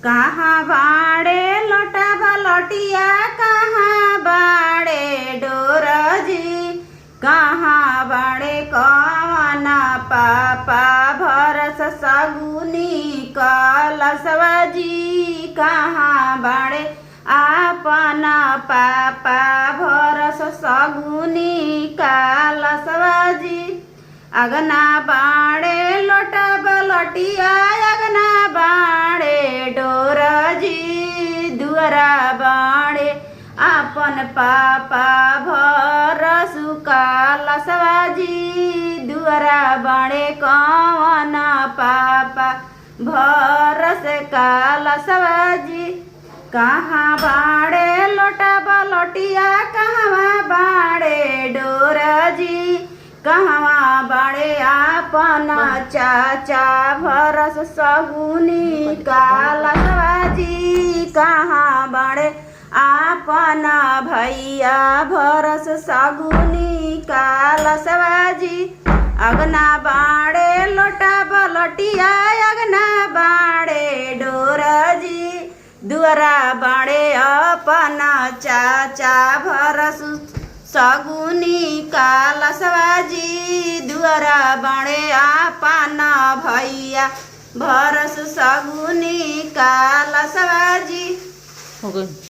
कहाँ बाड़े लोटा बलटिया कहाँ बाड़े डोरजी कहाँ बाड़े कवन पापा भरस सगुनी कलसवाजी कहाँ बाड़े आपन पापा भरस सगुनी कलसवाजी अगना बाड़े लोटा बलटिया अगना बाड़े डोरजी दुअरा बाड़े आपन पापा भरसु कलसवाजी दुअरा बाड़े कवन पापा भरस कलसवाजी कहाँ बाड़े लोटा बलटिया कहवा बाड़े डोरजी कहवा बाड़े आपन चाचा भरस सगुनी कलसवाजी कहाँ बाड़े आपन भैया भरस सगुनी कलसवाजी अगना बाड़े लोटा बलटिया अगना बाड़े डोरजी दुअरा बाड़े अपन चाचा भरस सगुनी कलसवाजी दुअरा बाड़े आपन भैया भरस सगुनी कलसवाजी। हो गई।